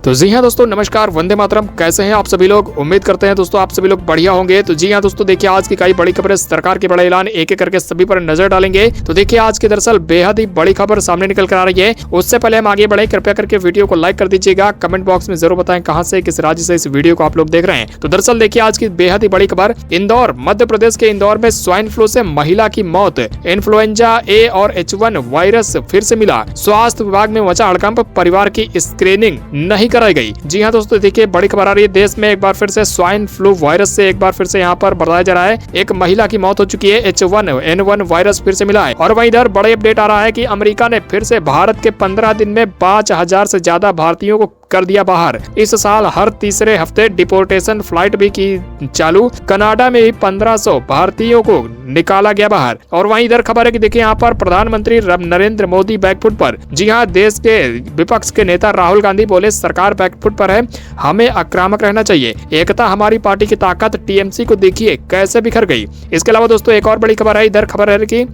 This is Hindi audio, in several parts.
तो जी हाँ दोस्तों, नमस्कार, वंदे मातरम। कैसे हैं आप सभी लोग? उम्मीद करते हैं दोस्तों आप सभी लोग बढ़िया होंगे। तो जी हाँ दोस्तों, देखिए आज की कई बड़ी खबरें, सरकार के बड़े ऐलान, एक एक करके सभी पर नजर डालेंगे। तो देखिए आज की दरअसल बेहद ही बड़ी खबर सामने निकल कर आ रही है। उससे पहले हम आगे बढ़े, कृपया करके वीडियो को लाइक कर दीजिएगा। कमेंट बॉक्स में जरूर बताएं कहां से, किस राज्य से इस वीडियो को आप लोग देख रहे हैं। तो दरअसल देखिए आज की बेहद ही बड़ी खबर, इंदौर, मध्य प्रदेश के इंदौर में स्वाइन फ्लू से महिला की मौत। इन्फ्लुएंजा ए और H1 वायरस फिर से मिला। स्वास्थ्य विभाग में मचा हड़कंप, परिवार की स्क्रीनिंग नहीं कराई गई। जी हाँ दोस्तों, देखिए बड़ी खबर आ रही है। देश में एक बार फिर से स्वाइन फ्लू वायरस से एक बार फिर से यहाँ पर बताया जा रहा है, एक महिला की मौत हो चुकी है। H1N1 वायरस फिर से मिला है। और वहीं इधर बड़े अपडेट आ रहा है कि अमेरिका ने फिर से भारत के 15 दिन में 5000 से ज्यादा भारतीयों को कर दिया बाहर। इस साल हर तीसरे हफ्ते डिपोर्टेशन फ्लाइट भी की चालू। कनाडा में भी 1500 भारतीयों को निकाला गया बाहर। और वहीं इधर खबर है कि देखिए यहाँ पर प्रधानमंत्री नरेंद्र मोदी बैकफुट पर। जी हाँ, देश के विपक्ष के नेता राहुल गांधी बोले सरकार बैकफुट पर है, हमें आक्रामक रहना चाहिए। एकता हमारी पार्टी की ताकत, टीएमसी को देखिए कैसे बिखर गई। इसके अलावा दोस्तों एक और बड़ी खबर है। इधर खबर है कि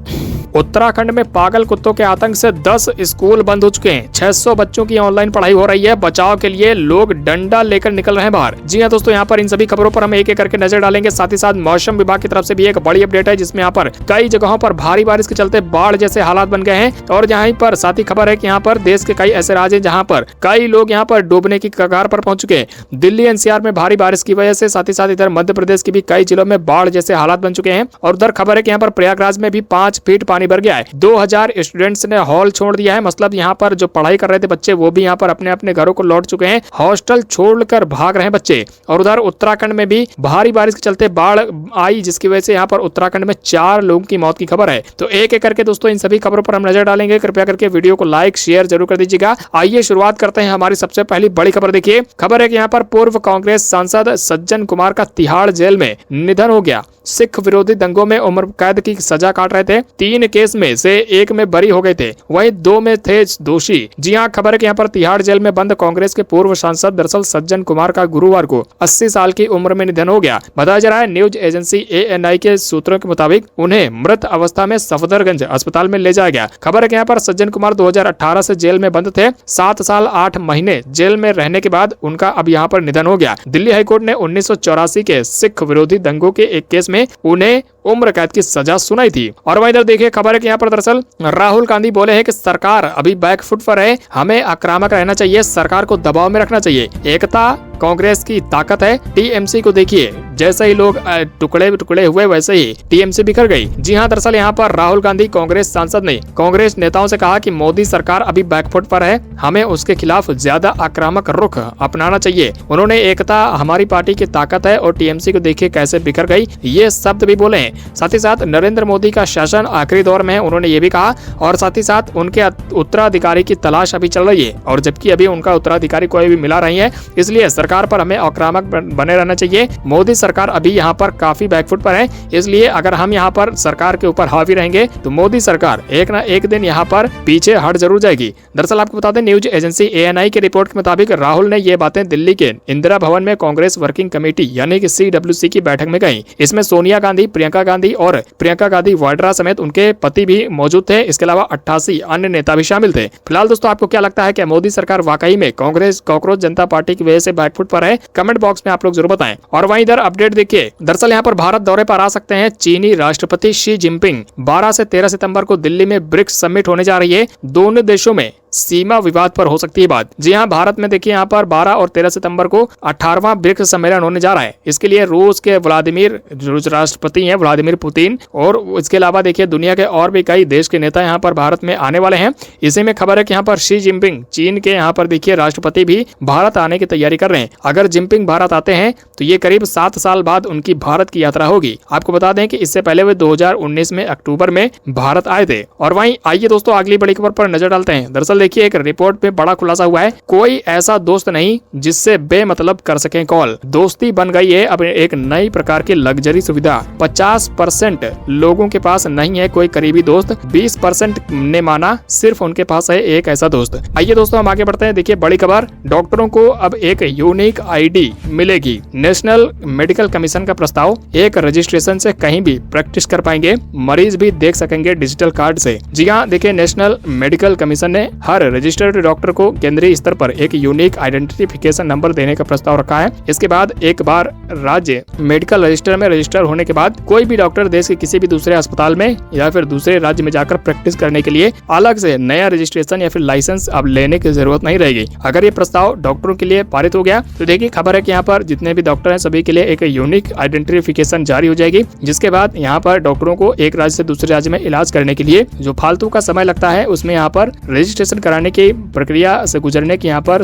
उत्तराखंड में पागल कुत्तों के आतंक से 10 स्कूल बंद हो चुके हैं। 600 बच्चों की ऑनलाइन पढ़ाई हो रही है। बचाव के लिए लोग डंडा लेकर निकल रहे हैं बाहर। जी हाँ दोस्तों, यहाँ पर इन सभी खबरों पर हम एक एक करके नजर डालेंगे। साथ ही साथ मौसम विभाग की तरफ से भी एक बड़ी अपडेट है, जिसमें यहाँ पर कई जगहों पर भारी बारिश के चलते बाढ़ जैसे हालात बन गए हैं। और यहाँ पर साथ ही खबर है कि यहाँ पर देश के कई ऐसे राज्य हैं जहाँ पर कई लोग यहाँ पर डूबने की कगार पर पहुंच चुके हैं। दिल्ली एनसीआर में भारी बारिश की वजह से, साथ ही साथ इधर मध्य प्रदेश के भी कई जिलों में बाढ़ जैसे हालात बन चुके हैं। और उधर खबर है कि यहाँ पर प्रयागराज में भी 5 फीट पानी भर गया है। 2000 स्टूडेंट्स ने हॉल छोड़ दिया है। मतलब यहाँ पर जो पढ़ाई कर रहे थे बच्चे, वो भी यहाँ पर अपने अपने घरों को लौट चुके हैं। हॉस्टल छोड़कर भाग रहे हैं बच्चे। और उधर उत्तराखंड में भी भारी बारिश के चलते बाढ़ आई, जिसकी वजह से यहाँ पर उत्तराखंड में 4 लोगों की मौत की खबर है। तो एक एक करके दोस्तों इन सभी खबरों पर हम नजर डालेंगे। कृपया करके वीडियो को लाइक शेयर जरूर कर दीजिएगा। आइए शुरुआत करते हैं हमारी सबसे पहली बड़ी खबर। देखिए खबर है कि यहाँ पर पूर्व कांग्रेस सांसद सज्जन कुमार का तिहाड़ जेल में निधन हो गया। सिख विरोधी दंगों में उम्र कैद की सजा काट रहे थे। 3 केस में से 1 में बरी हो गए थे, वहीं 2 में थे दोषी। जी हाँ, खबर है कि यहाँ पर तिहाड़ जेल में बंद कांग्रेस के पूर्व सांसद दरअसल सज्जन कुमार का गुरुवार को 80 साल की उम्र में निधन हो गया। बताया जा रहा है, न्यूज एजेंसी ANI के सूत्रों के मुताबिक उन्हें मृत अवस्था में सफदरगंज अस्पताल में ले जाया गया। खबर है कि यहाँ पर सज्जन कुमार 2018 से जेल में बंद थे। 7 साल 8 महीने जेल में रहने के बाद उनका अब यहाँ पर निधन हो गया। दिल्ली हाईकोर्ट ने 1984 के सिख विरोधी दंगों के एक केस में उन्हें उम्र कैद की सजा सुनाई थी। और वहीं इधर देखिए खबर है कि यहाँ पर दरअसल राहुल गांधी बोले हैं कि सरकार अभी बैकफुट पर है, हमें आक्रामक रहना चाहिए, सरकार को दबाव में रखना चाहिए। एकता कांग्रेस की ताकत है, टीएमसी को देखिए जैसे ही लोग टुकड़े टुकड़े हुए वैसे ही टीएमसी बिखर गई। जी हाँ, दरअसल यहाँ पर राहुल गांधी कांग्रेस सांसद ने कांग्रेस नेताओं से कहा कि मोदी सरकार अभी बैकफुट पर है, हमें उसके खिलाफ ज्यादा आक्रामक रुख अपनाना चाहिए। उन्होंने एकता हमारी पार्टी की ताकत है और टीएमसी को देखिए कैसे बिखर गई, ये शब्द भी बोले। साथ ही साथ नरेंद्र मोदी का शासन आखिरी दौर में है, उन्होंने ये भी कहा। और साथ ही साथ उनके उत्तराधिकारी की तलाश अभी चल रही है, और जबकि अभी उनका उत्तराधिकारी कोई भी मिला नहीं है, इसलिए सरकार पर हमें आक्रामक बने रहना चाहिए। मोदी सरकार अभी यहाँ पर काफी बैकफुट पर है, इसलिए अगर हम यहाँ पर सरकार के ऊपर हावी रहेंगे तो मोदी सरकार एक ना एक दिन यहाँ पर पीछे हट जरूर जाएगी। दरअसल आपको बता दें, न्यूज एजेंसी ANI की रिपोर्ट के मुताबिक राहुल ने ये बातें दिल्ली के इंदिरा भवन में कांग्रेस वर्किंग कमेटी यानी कि CWC की बैठक में कही। इसमें सोनिया गांधी, प्रियंका गांधी और प्रियंका गांधी वाड्रा समेत उनके पति भी मौजूद थे। इसके अलावा 88 अन्य नेता भी शामिल थे। फिलहाल दोस्तों आपको क्या लगता है कि मोदी सरकार वाकई में कांग्रेस कॉकरोच जनता पार्टी की वजह से बैकफुट पर है? कमेंट बॉक्स में आप लोग जरूर बताएं। और वहीं इधर अपडेट देखिए, दरअसल यहाँ पर भारत दौरे पर आ सकते हैं चीनी राष्ट्रपति शी जिनपिंग। 12 से 13 सितंबर को दिल्ली में ब्रिक्स समिट होने जा रही है। दोनों देशों में सीमा विवाद पर हो सकती है बात। जी हाँ, भारत में देखिए यहाँ पर 12 और 13 सितंबर को 18वां ब्रिक्स सम्मेलन होने जा रहा है। इसके लिए रूस के रूस राष्ट्रपति हैं व्लादिमीर पुतिन, और इसके अलावा देखिए दुनिया के और भी कई देश के नेता यहाँ पर भारत में आने वाले हैं। इसी में खबर है कि यहाँ पर शी जिनपिंग, चीन के यहाँ पर देखिए राष्ट्रपति, भी भारत आने की तैयारी कर रहे हैं। अगर जिनपिंग भारत आते हैं तो ये करीब 7 साल बाद उनकी भारत की यात्रा होगी। आपको बता दें कि इससे पहले वे 2019 में अक्टूबर में भारत आए थे। और वहीं आइए दोस्तों अगली बड़ी खबर पर नजर डालते हैं। दरअसल देखिए एक रिपोर्ट में बड़ा खुलासा हुआ है, कोई ऐसा दोस्त नहीं जिससे बेमतलब कर सके कॉल। दोस्ती बन गई है अब एक नई प्रकार की लग्जरी सुविधा। 50% लोगों के पास नहीं है कोई करीबी दोस्त, 20% ने माना सिर्फ उनके पास है एक ऐसा दोस्त। आइए दोस्तों हम आगे बढ़ते हैं। देखिए बड़ी खबर, डॉक्टरों को अब एक यूनिक आईडी मिलेगी। नेशनल मेडिकल कमीशन का प्रस्ताव, एक रजिस्ट्रेशन से कहीं भी प्रैक्टिस कर पाएंगे, मरीज भी देख सकेंगे डिजिटल कार्ड से। जी हाँ, देखिए नेशनल मेडिकल कमीशन ने हर रजिस्टर्ड डॉक्टर को केंद्रीय स्तर पर एक यूनिक आइडेंटिफिकेशन नंबर देने का प्रस्ताव रखा है। इसके बाद एक बार राज्य मेडिकल रजिस्टर में रजिस्टर होने के बाद कोई भी डॉक्टर देश के किसी भी दूसरे अस्पताल में या फिर दूसरे राज्य में जाकर प्रैक्टिस करने के लिए अलग से नया रजिस्ट्रेशन या फिर लाइसेंस अब लेने की जरूरत नहीं रहेगी। अगर ये प्रस्ताव डॉक्टरों के लिए पारित हो गया तो देखिए खबर है कि यहाँ पर जितने भी डॉक्टर हैं सभी के लिए एक यूनिक आइडेंटिफिकेशन जारी हो जाएगी, जिसके बाद यहाँ पर डॉक्टरों को एक राज्य से दूसरे राज्य में इलाज करने के लिए जो फालतू का समय लगता है उसमें यहाँ पर रजिस्ट्रेशन कराने की प्रक्रिया से गुजरने की यहाँ पर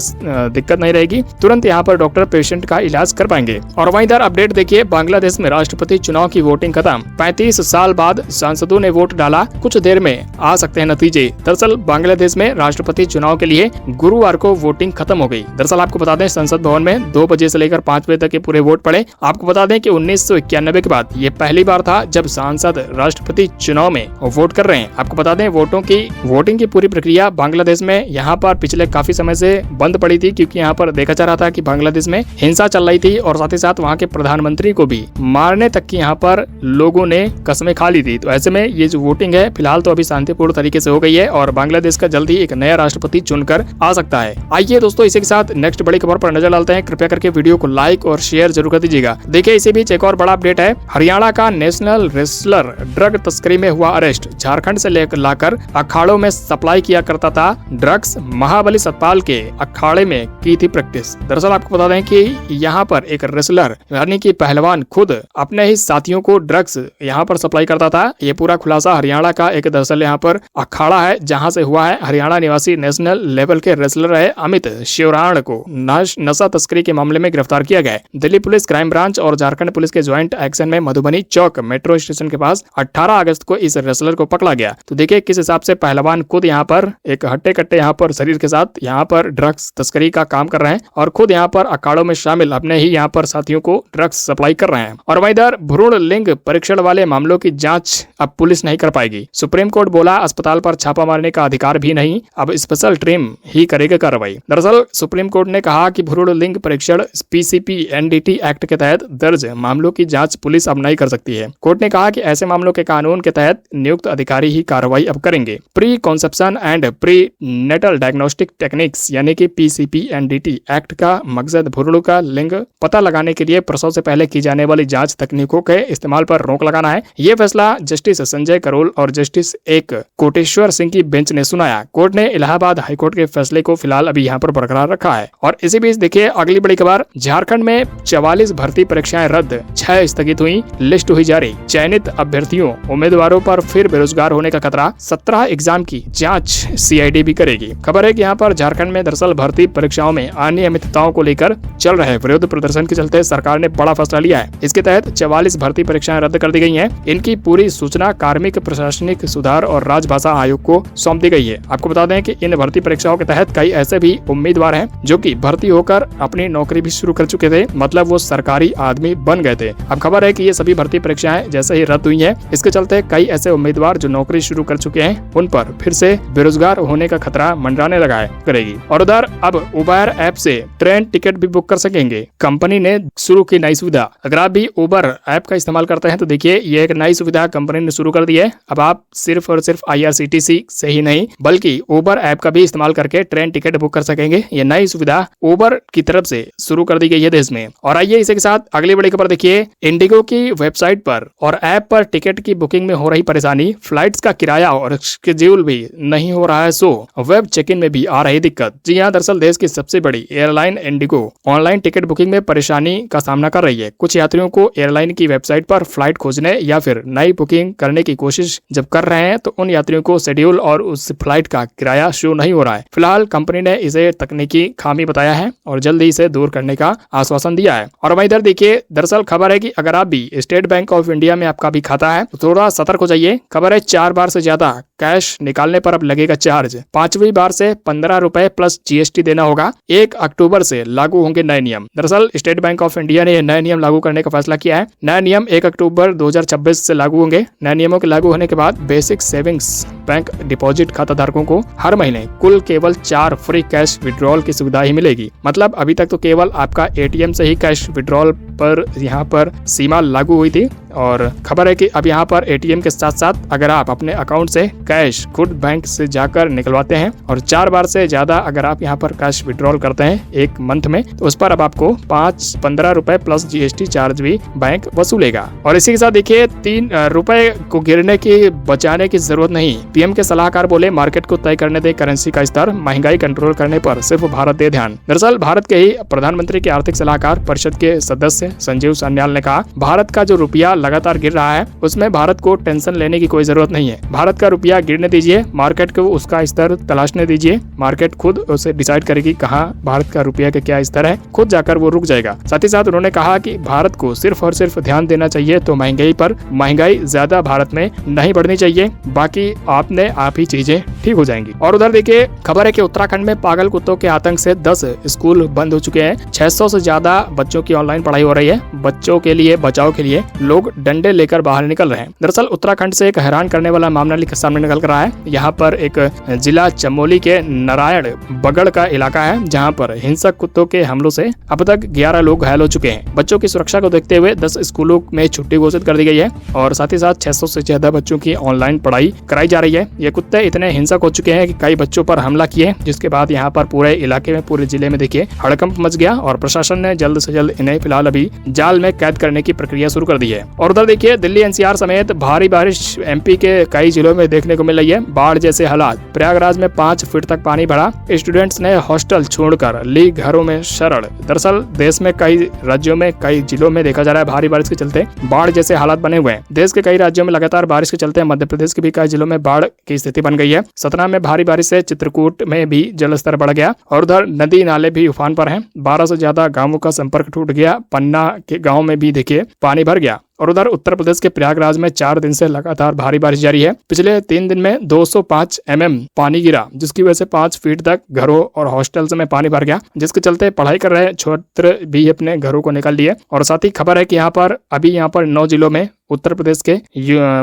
दिक्कत नहीं रहेगी। तुरंत यहाँ पर डॉक्टर पेशेंट का इलाज कर पाएंगे। और वहीं इधर अपडेट देखिए, बांग्लादेश में राष्ट्रपति चुनाव की वोटिंग खत्म। 35 साल बाद सांसदों ने वोट डाला, कुछ देर में आ सकते हैं नतीजे। दरअसल बांग्लादेश में राष्ट्रपति चुनाव के लिए गुरुवार को वोटिंग खत्म हो गई। दरअसल आपको बता दें संसद भवन में 2 बजे से लेकर 5 बजे तक के पूरे वोट पड़े। आपको बता दें कि 1991 के बाद ये पहली बार था जब सांसद राष्ट्रपति चुनाव में वोट कर रहे हैं। आपको बता दें वोटिंग की पूरी प्रक्रिया बांग्लादेश में यहाँ पर पिछले काफी समय से बंद पड़ी थी, क्योंकि यहाँ पर देखा जा रहा था कि बांग्लादेश में हिंसा चल रही थी और साथ ही साथ वहाँ के प्रधानमंत्री को भी मारने तक की यहाँ पर लोगों ने कसमें खा ली थी। तो ऐसे में ये जो वोटिंग है फिलहाल तो अभी शांतिपूर्ण तरीके से हो गई है और बांग्लादेश का जल्द ही एक नया राष्ट्रपति चुनकर आ सकता है। आइए दोस्तों इसी के साथ नेक्स्ट बड़ी खबर पर नजर डालते हैं। कृपया करके वीडियो को लाइक और शेयर जरूर कर दीजिएगा। देखिए इसी बीच एक और बड़ा अपडेट है। हरियाणा का नेशनल रेसलर ड्रग तस्करी में हुआ अरेस्ट। झारखंड से लाकर अखाड़ों में सप्लाई किया करता था ड्रग्स। महाबली सतपाल के अखाड़े में की थी प्रैक्टिस। दरअसल आपको बता दें कि यहाँ पर एक रेसलर यानी कि पहलवान खुद अपने ही साथियों को ड्रग्स यहाँ पर सप्लाई करता था। ये पूरा खुलासा हरियाणा का एक दरअसल यहाँ पर अखाड़ा है जहाँ से हुआ है। हरियाणा निवासी नेशनल लेवल के रेसलर है अमित शिवराण को नशा तस्करी के मामले में गिरफ्तार किया गया। दिल्ली पुलिस क्राइम ब्रांच और झारखंड पुलिस के ज्वाइंट एक्शन में मधुबनी चौक मेट्रो स्टेशन के पास 18 अगस्त को इस रेसलर को पकड़ा गया। तो देखिए किस हिसाब से पहलवान खुद यहाँ पर एक हट्टे कट्टे यहाँ पर शरीर के साथ यहाँ पर ड्रग्स तस्करी का काम कर रहे हैं और खुद यहाँ पर अखाड़ों में शामिल अपने ही यहाँ पर साथियों को ड्रग्स सप्लाई कर रहे हैं। और वहीं इधर भ्रूण लिंग परीक्षण वाले मामलों की जांच अब पुलिस नहीं कर पाएगी। सुप्रीम कोर्ट बोला अस्पताल पर छापा मारने का अधिकार भी नहीं, अब स्पेशल टीम ही करेगा कार्रवाई। दरअसल सुप्रीम कोर्ट ने कहा कि भ्रूण लिंग परीक्षण PCP NDT एक्ट के तहत दर्ज मामलों की जांच पुलिस अब नहीं कर सकती है। कोर्ट ने कहा कि ऐसे मामलों के कानून के तहत नियुक्त अधिकारी ही कार्रवाई अब करेंगे। Preconception and prenatal diagnostic techniques यानी कि PCP NDT एक्ट का मकसद भ्रूण का लिंग पता लगाने के लिए प्रसव से पहले की जाने वाली जांच तकनीकों के इस्तेमाल पर रोक लगाना है। ये फैसला जस्टिस संजय करोल और जस्टिस एक कोटेश्वर सिंह की बेंच ने सुनाया। कोर्ट ने इलाहाबाद हाईकोर्ट के फैसले को फिलहाल अभी यहाँ पर बरकरार रखा है। और इसी बीच देखिए अगली बड़ी खबर, झारखंड में 44 भर्ती परीक्षाएं रद्द, 6 स्थगित हुई, लिस्ट हुई जारी। चयनित अभ्यर्थियों उम्मीदवारों पर फिर बेरोजगार होने का खतरा, 17 एग्जाम की जांच CID भी करेगी। खबर है कि यहाँ पर झारखंड में दरअसल भर्ती परीक्षाओं में अनियमितताओं को लेकर चल रहे विरोध प्रदर्शन के चलते सरकार ने बड़ा फैसला लिया है। इसके तहत 44 भर्ती परीक्षाएं रद्द कर दी गई हैं। इनकी पूरी सूचना कार्मिक प्रशासनिक सुधार और राजभाषा आयोग को सौंप दी गई है। आपको बता दें कि इन भर्ती परीक्षाओं के तहत कई ऐसे भी उम्मीदवार हैं जो कि भर्ती होकर अपनी नौकरी भी शुरू कर चुके थे, मतलब वो सरकारी आदमी बन गए थे। अब खबर है कि ये सभी भर्ती परीक्षाएं जैसे ही रद्द हुई हैं, इसके चलते कई ऐसे उम्मीदवार जो नौकरी शुरू कर चुके हैं उन पर फिर से बेरोजगार होने का खतरा मंडराने लगा करेगी। और उधर अब उबर ऐप से ट्रेन टिकट भी बुक कर सकेंगे। कंपनी ने शुरू की नई सुविधा। अगर आप भी उबर ऐप का इस्तेमाल करते हैं तो देखिए ये एक नई सुविधा कंपनी ने शुरू कर दी है। अब आप सिर्फ और सिर्फ IRCTC से ही नहीं बल्कि उबर ऐप का भी इस्तेमाल करके ट्रेन टिकट बुक कर सकेंगे। ये नई सुविधा उबर की तरफ से शुरू कर दी गई है देश में। और आइए इसी के साथ अगली बड़ी खबर देखिए, इंडिगो की वेबसाइट पर और ऐप पर टिकट की बुकिंग में हो रही परेशानी, फ्लाइट्स का किराया और शेड्यूल भी नहीं हो रहा है शो, वेब चेक इन में भी आ रही दिक्कत। जी हाँ, दरअसल देश की सबसे बड़ी airline Indigo online ticket booking में परेशानी का सामना कर रही है। कुछ यात्रियों को एयरलाइन की वेबसाइट पर फ्लाइट खोजने या फिर नई बुकिंग करने की कोशिश जब कर रहे हैं तो उन यात्रियों को शेड्यूल और उस फ्लाइट का किराया शो नहीं हो रहा है। फिलहाल कंपनी ने इसे तकनीकी खामी बताया है और जल्द ही इसे दूर करने का आश्वासन दिया है। और वहीं इधर देखिए, दरअसल खबर है कि अगर आप भी स्टेट बैंक ऑफ इंडिया में आपका भी खाता है तो थोड़ा सतर्क हो जाइए। खबर है 4 बार से ज्यादा कैश निकालने पर अब लगेगा चार्ज। 5वीं बार से 15 रुपए प्लस GST देना होगा। 1 अक्टूबर से लागू होंगे नए नियम। दरअसल स्टेट बैंक ऑफ इंडिया ने नए नियम लागू करने का फैसला किया है। नए नियम 1 अक्टूबर 2026 से लागू होंगे। नए नियमों के लागू होने के बाद बेसिक सेविंग्स बैंक डिपॉजिट खाता धारकों को हर महीने कुल केवल 4 फ्री कैश विड्रॉल की सुविधा ही मिलेगी। मतलब अभी तक तो केवल आपका ATM से ही कैश विड्रॉल पर यहाँ पर सीमा लागू हुई थी और खबर है कि अब यहाँ पर एटीएम के साथ साथ अगर आप अपने अकाउंट से कैश खुद बैंक से जाकर निकलवाते हैं और 4 बार से ज्यादा अगर आप यहाँ पर कैश विड्रॉल करते हैं एक मंथ में, तो उस पर अब आपको 15 रुपए प्लस जीएसटी चार्ज भी बैंक वसूलेगा। और इसी के साथ देखिए 3 रुपए को गिरने की बचाने की जरूरत नहीं। पीएम के सलाहकार बोले मार्केट को तय करने दे करेंसी का स्तर, महंगाई कंट्रोल करने पर सिर्फ भारत दे ध्यान। दरअसल भारत के ही प्रधानमंत्री के आर्थिक सलाहकार परिषद के सदस्य संजीव सान्याल ने कहा भारत का जो रुपया लगातार गिर रहा है उसमें भारत को टेंशन लेने की कोई जरूरत नहीं है। भारत का रुपया गिरने दीजिए, मार्केट को उसका स्तर तलाशने दीजिए, मार्केट खुद उसे डिसाइड करेगी कहाँ भारत का रुपया का क्या स्तर है, खुद जाकर वो रुक जाएगा। साथ ही साथ उन्होंने कहा कि भारत को सिर्फ और सिर्फ ध्यान देना चाहिए तो महंगाई पर, महंगाई ज्यादा भारत में नहीं बढ़नी चाहिए, बाकी आपने आप ही चीजें ठीक हो जाएंगी। और उधर देखिए खबर है कि उत्तराखंड में पागल कुत्तों के आतंक से 10 स्कूल बंद हो चुके हैं। 600 से ज्यादा बच्चों की ऑनलाइन पढ़ाई हो रही है। बच्चों के लिए बचाव के लिए लोग डंडे लेकर बाहर निकल रहे हैं। दरअसल उत्तराखंड से एक हैरान करने वाला मामला सामने निकल कर रहा है। यहाँ पर एक जिला चमोली के नारायण बगड़ का इलाका है जहाँ पर हिंसक कुत्तों के हमलों से अब तक 11 लोग घायल हो चुके हैं। बच्चों की सुरक्षा को देखते हुए 10 स्कूलों में छुट्टी घोषित कर दी गई है और साथ ही साथ 600 से ज्यादा बच्चों की ऑनलाइन पढ़ाई कराई जा रही है। ये कुत्ते इतने हिंसक हो चुके हैं कि कई बच्चों पर हमला किए, जिसके बाद यहाँ पर पूरे इलाके में, पूरे जिले में देखिए हड़कंप मच गया और प्रशासन ने जल्द से जल्द इन्हें फिलहाल अभी जाल में कैद करने की प्रक्रिया शुरू कर दी है। और उधर देखिए दिल्ली एनसीआर समेत भारी बारिश एमपी के कई जिलों में देखने को मिल रही है। बाढ़ जैसे हालात, प्रयागराज में 5 फीट तक पानी भरा, स्टूडेंट्स ने हॉस्टल छोड़कर ली घरों में शरण। दरअसल देश में कई राज्यों में, कई जिलों में देखा जा रहा है भारी बारिश के चलते बाढ़ जैसे हालात बने हुए हैं। देश के कई राज्यों में लगातार बारिश के चलते मध्य प्रदेश के भी कई जिलों में बाढ़ की स्थिति बन गई है। सतना में भारी बारिश से चित्रकूट में भी जलस्तर बढ़ गया और उधर नदी नाले भी उफान पर हैं। 12 से ज्यादा गांवों का संपर्क टूट गया। पन्ना के गांव में भी देखिए पानी भर गया। और उधर उत्तर प्रदेश के प्रयागराज में 4 दिन से लगातार भारी बारिश जारी है। पिछले 3 दिन में 205 mm पानी गिरा, जिसकी वजह से 5 फीट तक घरों और हॉस्टल्स में पानी भर गया, जिसके चलते पढ़ाई कर रहे छात्र भी अपने घरों को निकल लिए। और साथ ही खबर है कि यहाँ पर 9 जिलों में उत्तर प्रदेश के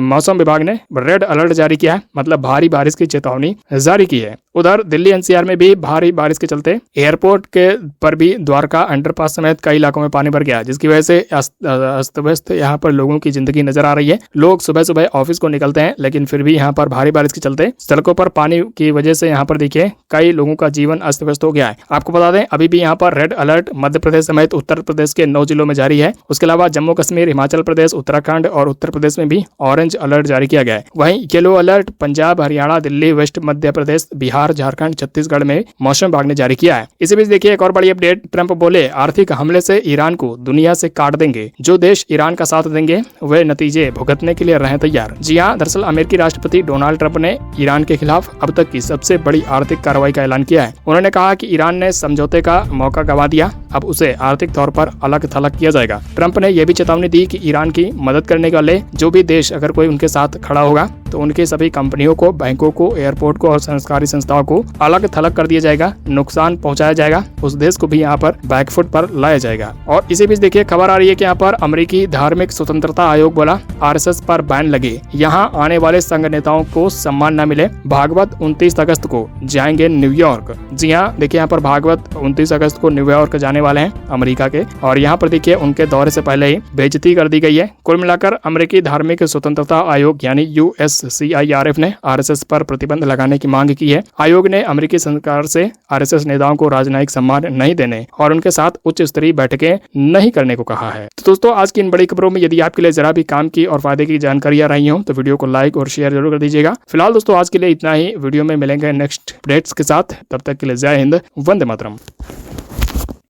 मौसम विभाग ने रेड अलर्ट जारी किया है, मतलब भारी बारिश की चेतावनी जारी की है। उधर दिल्ली एनसीआर में भी भारी बारिश के चलते एयरपोर्ट के पर भी द्वारका अंडरपास समेत कई इलाकों में पानी भर गया, जिसकी वजह से अस्त व्यस्त यहाँ पर लोगों की जिंदगी नजर आ रही है। लोग सुबह सुबह ऑफिस को निकलते हैं, लेकिन फिर भी यहाँ पर भारी बारिश के चलते सड़कों पर पानी की वजह से यहाँ पर देखिए कई लोगों का जीवन अस्त व्यस्त हो गया है। आपको बता दें अभी भी यहाँ पर रेड अलर्ट मध्य प्रदेश समेत उत्तर प्रदेश के 9 जिलों में जारी है। उसके अलावा जम्मू कश्मीर, हिमाचल प्रदेश, उत्तराखंड और उत्तर प्रदेश में भी ऑरेंज अलर्ट जारी किया गया है। वहीं yellow alert Punjab, Haryana, Delhi, west Madhya Pradesh, Bihar, Jharkhand, Chhattisgarh में मौसम विभाग ने जारी किया है। इसी बीच देखिए एक और बड़ी अपडेट, ट्रंप बोले आर्थिक हमले से ईरान को दुनिया से काट देंगे, जो देश ईरान का साथ देंगे वे नतीजे भुगतने के लिए रहे तैयार। जी हाँ, दरअसल अमेरिकी राष्ट्रपति डोनाल्ड ट्रंप ने ईरान के खिलाफ अब तक की सबसे बड़ी आर्थिक कार्रवाई का ऐलान किया है। उन्होंने कहा कि ईरान ने समझौते का मौका गंवा दिया, अब उसे आर्थिक तौर पर अलग थलग किया जाएगा। ट्रंप ने यह भी चेतावनी दी कि ईरान की मदद करने वाले जो भी देश अगर कोई उनके साथ खड़ा होगा तो उनके सभी कंपनियों को, बैंकों को, एयरपोर्ट को और संस्कारी संस्थाओं को अलग थलग कर दिया जाएगा, नुकसान पहुंचाया जाएगा, उस देश को भी यहाँ पर बैकफुट पर लाया जाएगा। और इसी बीच देखिए खबर आ रही है कि यहाँ पर अमेरिकी धार्मिक स्वतंत्रता आयोग बोला आरएसएस पर बैन लगे, यहाँ आने वाले संघ नेताओं को सम्मान न मिले। भागवत 29 अगस्त को जाएंगे न्यूयॉर्क। जी हाँ, देखिए यहाँ पर भागवत 29 अगस्त को न्यूयॉर्क जाने वाले हैं अमेरिका के, और यहाँ पर देखिए उनके दौरे से पहले ही बेइज्जती कर दी गई है। कुल मिलाकर अमेरिकी धार्मिक स्वतंत्रता आयोग यानी USCIRF ने आरएसएस पर प्रतिबंध लगाने की मांग की है। आयोग ने अमेरिकी सरकार से आरएसएस नेताओं को राजनयिक सम्मान नहीं देने और उनके साथ उच्च स्तरीय बैठकें नहीं करने को कहा है। तो दोस्तों आज की इन बड़ी खबरों में यदि आपके लिए जरा भी काम की और फायदे की जानकारियां रही हो तो वीडियो को लाइक और शेयर जरूर कर दीजिएगा। फिलहाल दोस्तों आज के लिए इतना ही, वीडियो में मिलेंगे नेक्स्ट अपडेट्स के साथ, तब तक के लिए जय हिंद, वंदे मातरम।